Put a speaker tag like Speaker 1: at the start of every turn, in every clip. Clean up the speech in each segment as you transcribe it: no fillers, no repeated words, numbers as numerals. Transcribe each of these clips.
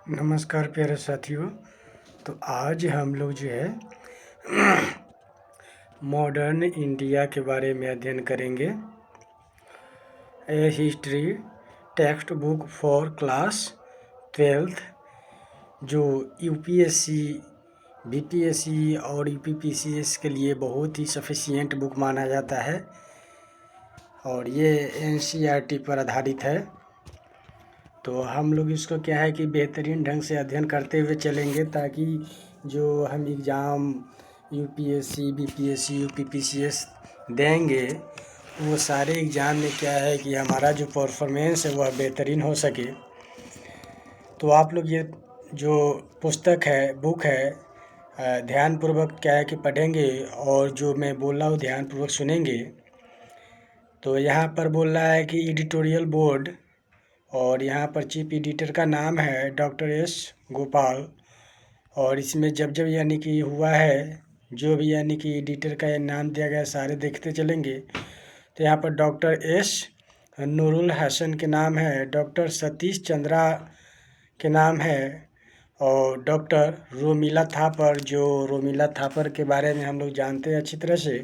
Speaker 1: नमस्कार प्यारे साथियों। तो आज हम लोग जो है मॉडर्न इंडिया के बारे में अध्ययन करेंगे। A history text book for class 12th जो यूपीएससी, बीपीएससी और यूपीपीसीएस के लिए बहुत ही सफिशिएंट बुक माना जाता है और ये एनसीईआरटी पर आधारित है। तो हम लोग इसको क्या है कि बेहतरीन ढंग से अध्ययन करते हुए चलेंगे ताकि जो हम एग्ज़ाम यूपीएससी, बीपीएससी, यूपीपीसीएस देंगे वो सारे एग्ज़ाम में क्या है कि हमारा जो परफॉर्मेंस है वह बेहतरीन हो सके। तो आप लोग ये जो पुस्तक है, बुक है, ध्यानपूर्वक क्या है कि पढ़ेंगे और जो मैं बोल रहा हूँ ध्यानपूर्वक सुनेंगे। तो यहाँ पर बोल रहा है कि एडिटोरियल बोर्ड और यहाँ पर चीफ एडिटर का नाम है डॉक्टर एस गोपाल। और इसमें जब जब यानी कि हुआ है जो भी यानी कि एडिटर का ये नाम दिया गया सारे देखते चलेंगे। तो यहाँ पर डॉक्टर एस नूरुल हसन के नाम है, डॉक्टर सतीश चंद्रा के नाम है और डॉक्टर रोमिला थापर, जो रोमिला थापर के बारे में हम लोग जानते हैं अच्छी तरह से।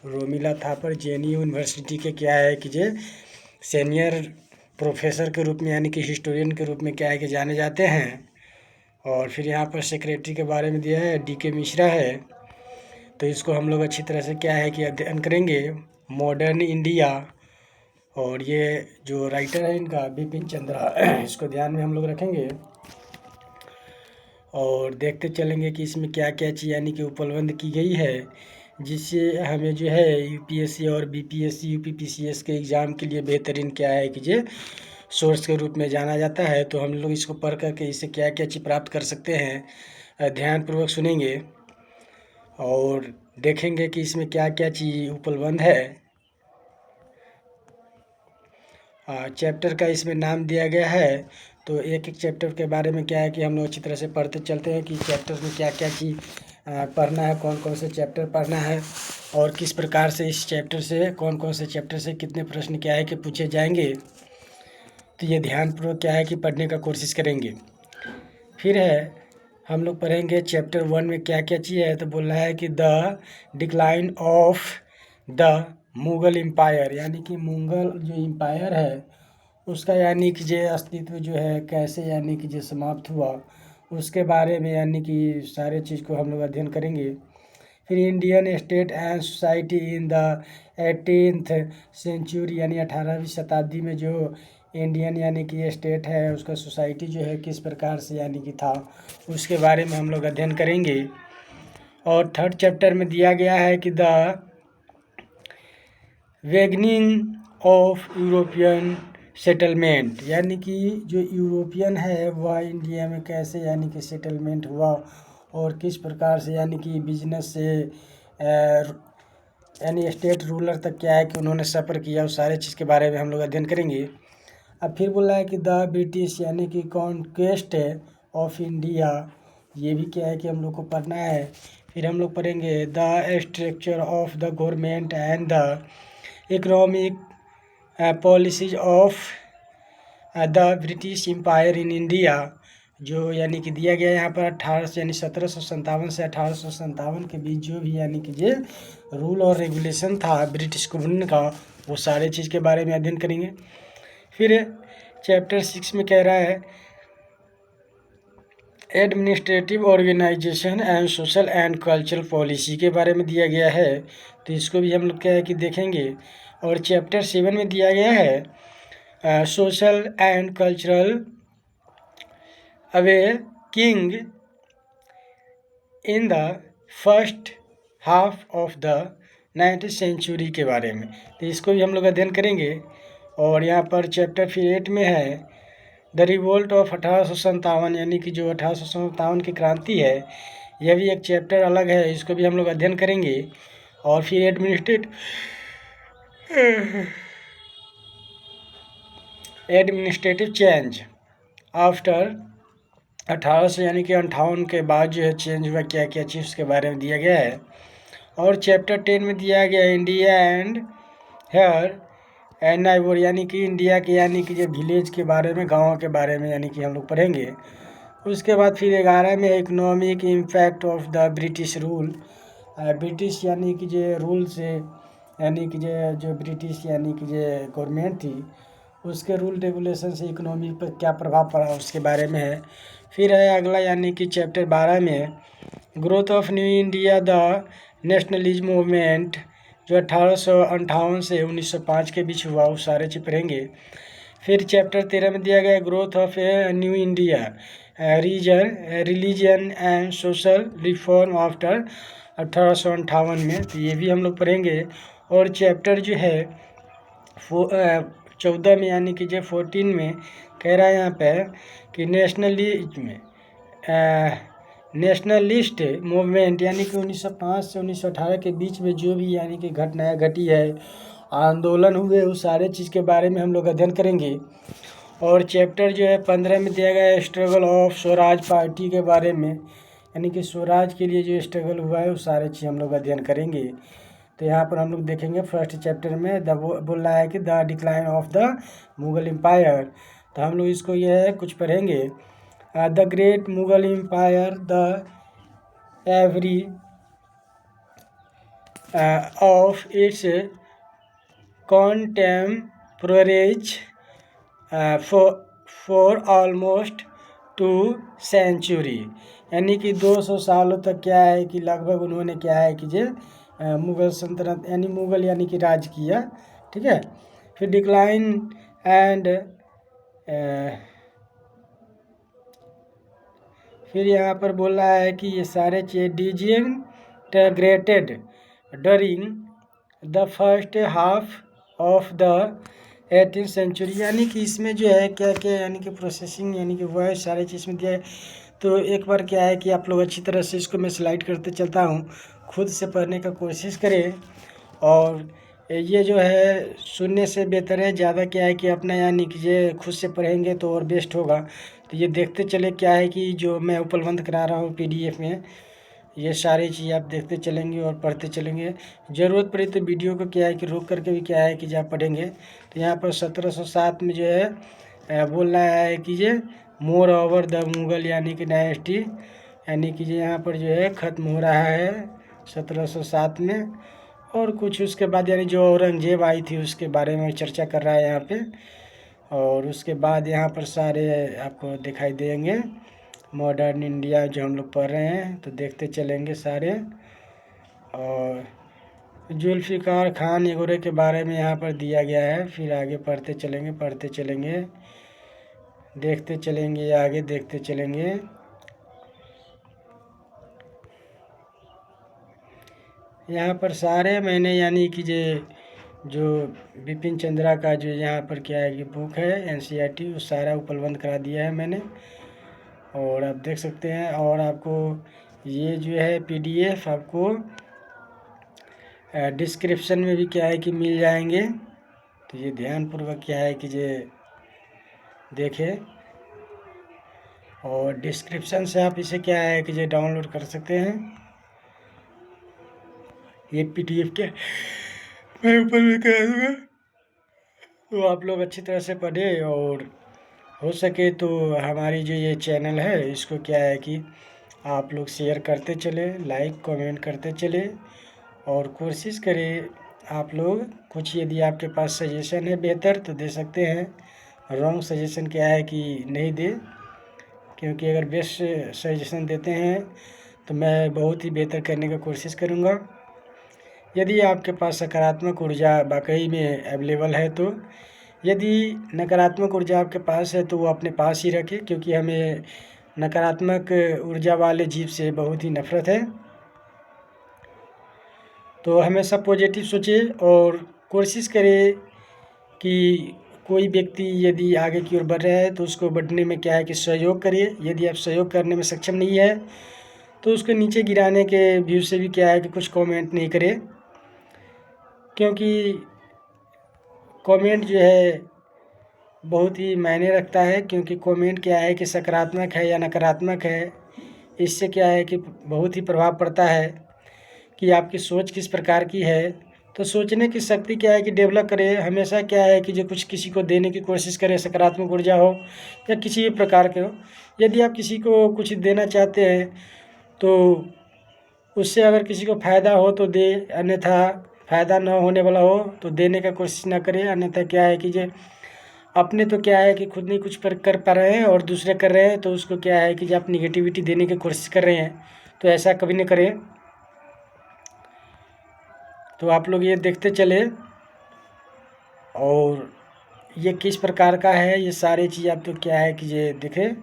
Speaker 1: रोमिला थापर जेएनयू यूनिवर्सिटी के क्या है कि जे सीनियर प्रोफेसर के रूप में यानी कि हिस्टोरियन के रूप में क्या है कि जाने जाते हैं। और फिर यहाँ पर सेक्रेटरी के बारे में दिया है डीके मिश्रा है। तो इसको हम लोग अच्छी तरह से क्या है कि अध्ययन करेंगे मॉडर्न इंडिया। और ये जो राइटर है इनका बिपिन चंद्रा, इसको ध्यान में हम लोग रखेंगे और देखते चलेंगे कि इसमें क्या क्या चीज़ यानी कि उपलब्ध की गई है जिससे हमें जो है यूपीएससी और बीपीएससी, यूपीपीसीएस के एग्ज़ाम के लिए बेहतरीन क्या है कि जो सोर्स के रूप में जाना जाता है। तो हम लोग इसको पढ़ करके इससे क्या क्या चीज़ प्राप्त कर सकते हैं ध्यानपूर्वक सुनेंगे और देखेंगे कि इसमें क्या क्या चीज़ उपलब्ध है। चैप्टर का इसमें नाम दिया गया है। तो एक एक चैप्टर के बारे में क्या है कि हम लोग अच्छी तरह से पढ़ते चलते हैं कि चैप्टर में क्या क्या चीज़ पढ़ना है, कौन कौन से चैप्टर पढ़ना है और किस प्रकार से इस चैप्टर से कौन कौन से चैप्टर से कितने प्रश्न क्या है कि पूछे जाएंगे। तो ये ध्यानपूर्वक क्या है कि पढ़ने का कोशिश करेंगे। फिर है हम लोग पढ़ेंगे चैप्टर 1 में क्या क्या चीज़ है। तो बोल रहा है कि the decline of the Mughal empire, यानी कि मुग़ल जो एम्पायर है उसका यानी कि जो अस्तित्व जो है कैसे यानी कि जो समाप्त हुआ उसके बारे में यानी कि सारे चीज़ को हम लोग अध्ययन करेंगे। फिर Indian state and society in the 18th century, यानी 18वीं शताब्दी में जो इंडियन यानी कि स्टेट है उसका सोसाइटी जो है किस प्रकार से यानी कि था उसके बारे में हम लोग अध्ययन करेंगे। और थर्ड चैप्टर में दिया गया है कि द वेगनिंग ऑफ यूरोपियन सेटलमेंट, यानी कि जो यूरोपियन है वह इंडिया में कैसे यानी कि सेटलमेंट हुआ और किस प्रकार से यानी कि बिजनेस से यानी स्टेट रूलर तक क्या है कि उन्होंने सफ़र किया, उस सारे चीज़ के बारे में हम लोग अध्ययन करेंगे। अब फिर बोला है कि द ब्रिटिश यानी कि कॉन्क्वेस्ट ऑफ इंडिया, ये भी क्या है कि हम लोग को पढ़ना है। फिर हम लोग पढ़ेंगे the structure of the government and the economic policies of the British empire in India, जो यानी कि दिया गया यहाँ पर 18 यानी 1757 से 1857 के बीच जो भी यानी कि ये रूल और रेगुलेशन था ब्रिटिश गवर्नमेंट का वो सारे चीज़ के बारे में अध्ययन करेंगे। फिर चैप्टर 6 में कह रहा है administrative organisation and social and cultural policy के बारे में दिया गया है। तो इसको भी हम लोग क्या है कि देखेंगे। और चैप्टर 7 में दिया गया है social and cultural awakening in the first half of the 19th century के बारे में। तो इसको भी हम लोग अध्ययन करेंगे। और यहाँ पर चैप्टर फिर 8 में है द रिवोल्ट ऑफ 1857, यानी कि जो 1857 की क्रांति है यह भी एक चैप्टर अलग है, इसको भी हम लोग अध्ययन करेंगे। और फिर एडमिनिस्ट्रेटिव चेंज आफ्टर 1800 यानी कि 58 के बाद जो है चेंज हुआ क्या क्या चीज़ उसके बारे में दिया गया है। और चैप्टर 10 में दिया गया इंडिया एंड हेयर एंड नाइबर, यानी कि इंडिया के यानी कि जो विलेज के बारे में, गाँव के बारे में यानी कि हम लोग पढ़ेंगे। उसके बाद फिर 11 में economic impact of the British rule. British यानी कि जो रूल से, यानी कि जो ब्रिटिश यानी कि जो गवर्नमेंट थी उसके रूल रेगुलेशन से इकोनॉमी पर क्या प्रभाव पड़ा उसके बारे में है। फिर है अगला यानी कि चैप्टर 12 में growth of new India the nationalism movement, जो 1858 से 1905 के बीच हुआ, वो सारे चीज पढ़ेंगे। फिर चैप्टर 13 में दिया गया growth of a new India religion and social reform after 1858 में, तो ये भी हम लोग पढ़ेंगे। और चैप्टर जो है 14 में यानी कि जो 14 में कह रहा है यहाँ पे कि नेशनलिस्ट मूवमेंट यानी कि 1905 से 1918 के बीच में जो भी यानी कि घटनाएं घटी है, आंदोलन हुए, उस सारे चीज़ के बारे में हम लोग अध्ययन करेंगे। और चैप्टर जो है 15 में दिया गया है स्ट्रगल ऑफ स्वराज पार्टी के बारे में, यानी कि स्वराज के लिए जो स्ट्रगल हुआ है उस सारे चीज़ हम लोग अध्ययन करेंगे। तो यहाँ पर हम लोग देखेंगे फर्स्ट चैप्टर में बोल रहा है कि the decline of the Mughal empire, तो हम लोग इसको ये है कुछ पढ़ेंगे। The great Mughal empire the envy of its contemporaries for almost 2 century, यानी कि 200 सालों तक क्या है कि लगभग उन्होंने क्या है कि जो मुगल सल्तनत यानी मुगल यानी कि राज किया। ठीक है। फिर डिक्लाइन एंड फिर यहाँ पर बोल रहा है कि ये सारे चीज disintegrated during the first half of the 18th century, यानी कि इसमें जो है क्या क्या यानी कि प्रोसेसिंग यानी कि वह सारे चीज़ में दिया है। तो एक बार क्या है कि आप लोग अच्छी तरह से इसको मैं स्लाइड करते चलता हूँ, खुद से पढ़ने का कोशिश करें। और ये जो है सुनने से बेहतर है, ज़्यादा क्या है कि अपना यानी कि ये खुद से पढ़ेंगे तो और बेस्ट होगा। तो ये देखते चले क्या है कि जो मैं उपलब्ध करा रहा हूँ PDF में, ये सारी चीज़ आप देखते चलेंगे और पढ़ते चलेंगे। ज़रूरत पड़ी तो वीडियो को क्या है कि रोक करके भी क्या है कि जब पढ़ेंगे। तो यहाँ पर 1707 में जो है बोल रहा है कि ये मोर ओवर द मुगल यानी कि डायनेस्टी, यानी कि यहाँ पर जो है ख़त्म हो रहा है 1707 में। और कुछ उसके बाद यानी जो औरंगजेब आई थी उसके बारे में चर्चा कर रहा है यहाँ पे। और उसके बाद यहाँ पर सारे आपको दिखाई देंगे मॉडर्न इंडिया जो हम लोग पढ़ रहे हैं, तो देखते चलेंगे सारे। और जुल्फ़िकार खान वगैरह के बारे में यहाँ पर दिया गया है। फिर आगे पढ़ते चलेंगे देखते चलेंगे, आगे देखते चलेंगे। यहाँ पर सारे मैंने यानी कि जो बिपिन चंद्रा का जो यहाँ पर क्या है कि बुक है NCERT, वो सारा उपलब्ध करा दिया है मैंने, और आप देख सकते हैं। और आपको ये जो है PDF आपको डिस्क्रिप्शन में भी क्या है कि मिल जाएंगे। तो ये ध्यानपूर्वक क्या है कि ये देखें, और डिस्क्रिप्शन से आप इसे क्या है कि ये डाउनलोड कर सकते हैं। ये PDF के मैं ऊपर में कह दूँगा, तो आप लोग अच्छी तरह से पढ़े। और हो सके तो हमारी जो ये चैनल है इसको क्या है कि आप लोग शेयर करते चले, लाइक कमेंट करते चले, और कोशिश करें आप लोग कुछ यदि आपके पास सजेशन है बेहतर तो दे सकते हैं। रॉन्ग सजेशन क्या है कि नहीं दे, क्योंकि अगर बेस्ट सजेशन देते हैं तो मैं बहुत ही बेहतर करने का कोशिश करूँगा। यदि आपके पास सकारात्मक ऊर्जा वाकई में अवेलेबल है तो, यदि नकारात्मक ऊर्जा आपके पास है तो वो अपने पास ही रखें, क्योंकि हमें नकारात्मक ऊर्जा वाले जीव से बहुत ही नफरत है। तो हमेशा पॉजिटिव सोचें और कोशिश करें कि कोई व्यक्ति यदि आगे की ओर बढ़ रहा है तो उसको बढ़ने में क्या है कि सहयोग करिए। यदि आप सहयोग करने में सक्षम नहीं है तो उसको नीचे गिराने के व्यू से भी क्या है कि कुछ कमेंट नहीं करें, क्योंकि कमेंट जो है बहुत ही मायने रखता है। क्योंकि कमेंट क्या है कि सकारात्मक है या नकारात्मक है, इससे क्या है कि बहुत ही प्रभाव पड़ता है कि आपकी सोच किस प्रकार की है तो सोचने की शक्ति क्या है कि डेवलप करे, हमेशा क्या है कि जो कुछ किसी को देने की कोशिश करे, सकारात्मक ऊर्जा हो या किसी भी प्रकार के हो। यदि आप किसी को कुछ देना चाहते हैं तो उससे अगर किसी को फ़ायदा हो तो दे, अन्यथा फ़ायदा न होने वाला हो तो देने का कोशिश ना करें। अन्यथा क्या है कि जो अपने तो क्या है कि खुद नहीं कुछ पर कर पा रहे हैं और दूसरे कर रहे हैं, तो उसको क्या है कि जब आप निगेटिविटी देने की कोशिश कर रहे हैं तो ऐसा कभी नहीं करें। तो आप लोग ये देखते चले, और ये किस प्रकार का है ये सारी चीज़ आप तो क्या है कि ये देखें।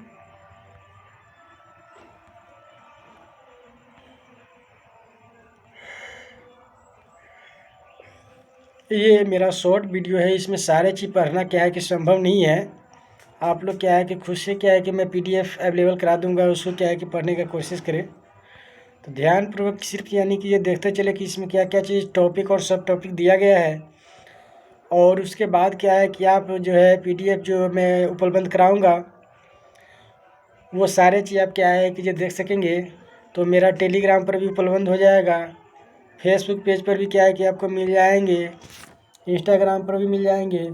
Speaker 1: ये मेरा शॉर्ट वीडियो है, इसमें सारे चीज़ पढ़ना क्या है कि संभव नहीं है। आप लोग क्या है कि खुद से क्या है कि मैं PDF अवेलेबल करा दूंगा, उसको क्या है कि पढ़ने का कोशिश करें। तो ध्यानपूर्वक सिर्फ यानी कि ये देखते चले कि इसमें क्या क्या चीज़ टॉपिक और सब टॉपिक दिया गया है। और उसके बाद क्या है कि आप जो है PDF जो मैं उपलब्ध कराऊंगा वो सारे चीज़ आप क्या है कि जो देख सकेंगे। तो मेरा टेलीग्राम पर भी उपलब्ध हो जाएगा, फेसबुक पेज पर भी क्या है कि आपको मिल जाएंगे, इंस्टाग्राम पर भी मिल जाएंगे,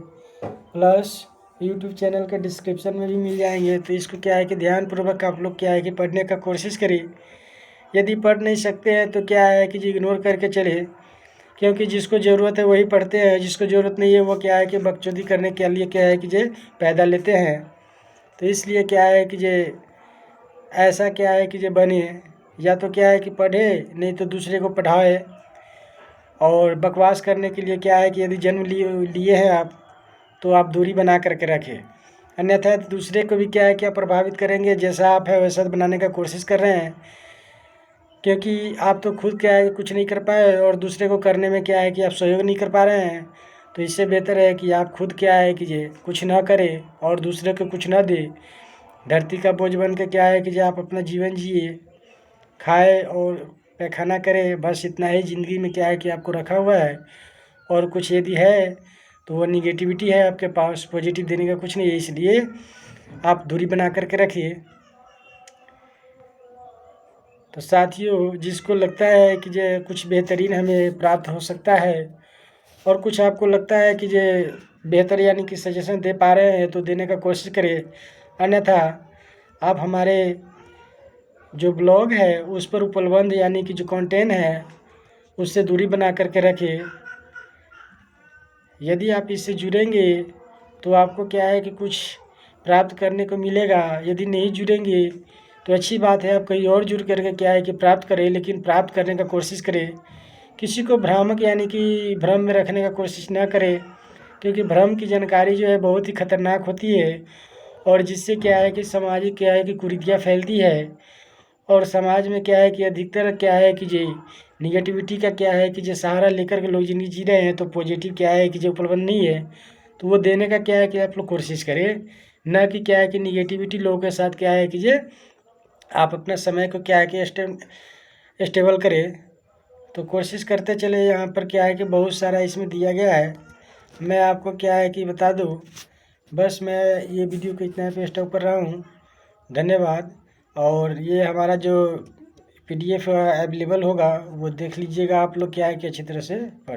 Speaker 1: प्लस यूट्यूब चैनल के डिस्क्रिप्शन में भी मिल जाएंगे। तो इसको क्या है कि ध्यानपूर्वक आप लोग क्या है कि पढ़ने का कोशिश करिए। यदि पढ़ नहीं सकते हैं तो क्या है कि इग्नोर करके चले, क्योंकि जिसको ज़रूरत है वही पढ़ते हैं, जिसको ज़रूरत नहीं है वो क्या है कि बकचोदी करने के लिए क्या है कि जे फ़ायदा लेते हैं। तो इसलिए क्या है कि जे ऐसा क्या है कि जे बने, या तो क्या है कि पढ़े नहीं तो दूसरे को पढ़ाए। और बकवास करने के लिए क्या है कि यदि जन्म लिए हैं आप तो आप दूरी बना करके रखें, अन्यथा दूसरे को भी क्या है क्या प्रभावित करेंगे। जैसा आप है वैसा बनाने का कोशिश कर रहे हैं, क्योंकि आप तो खुद क्या है कि कुछ नहीं कर पाए और दूसरे को करने में क्या है कि आप सहयोग नहीं कर पा रहे हैं। तो इससे बेहतर है कि आप खुद क्या है कि ये कुछ ना करें और दूसरे को कुछ ना दे, धरती का बोझ बन के क्या है कि जो आप अपना जीवन जिए, खाए और पैखाना करें, बस इतना ही ज़िंदगी में क्या है कि आपको रखा हुआ है। और कुछ यदि है तो वो निगेटिविटी है आपके पास, पॉजिटिव देने का कुछ नहीं है, इसलिए आप दूरी बना करके रखिए। तो साथियों, जिसको लगता है कि जो कुछ बेहतरीन हमें प्राप्त हो सकता है और कुछ आपको लगता है कि जो बेहतर यानी कि सजेशन दे पा रहे हैं तो देने का कोशिश करिए, अन्यथा आप हमारे जो ब्लॉग है उस पर उपलब्ध यानी कि जो कंटेंट है उससे दूरी बना करके रखिए। यदि आप इससे जुड़ेंगे तो आपको क्या है कि कुछ प्राप्त करने को मिलेगा, यदि नहीं जुड़ेंगे तो अच्छी बात है, आप कहीं और जुड़ करके क्या है कि प्राप्त करें, लेकिन प्राप्त करने का कोशिश करें। किसी को भ्रामक यानी कि भ्रम में रखने का कोशिश ना करें, क्योंकि भ्रम की जानकारी जो है बहुत ही खतरनाक होती है और जिससे क्या है कि सामाजिक क्या है कि कुरीतियाँ फैलती है। और समाज में क्या है कि अधिकतर क्या है कि जो निगेटिविटी का क्या है कि जो सहारा लेकर के लोग ज़िंदगी जी रहे हैं, तो पॉजिटिव क्या है कि जो उपलब्ध नहीं है तो वो देने का क्या है कि आप लोग कोशिश करें, ना कि क्या है कि निगेटिविटी लोगों के साथ क्या है कि जो आप अपना समय को क्या है कि स्टेबल करें। तो कोशिश करते चले। यहाँ पर क्या है कि बहुत सारा इसमें दिया गया है, मैं आपको क्या है कि बता दूँ। बस मैं ये वीडियो को इतना पे स्टॉप कर रहा हूँ। धन्यवाद। और ये हमारा जो PDF अवेलेबल होगा वो देख लीजिएगा आप लोग क्या है कि अच्छी तरह से पढ़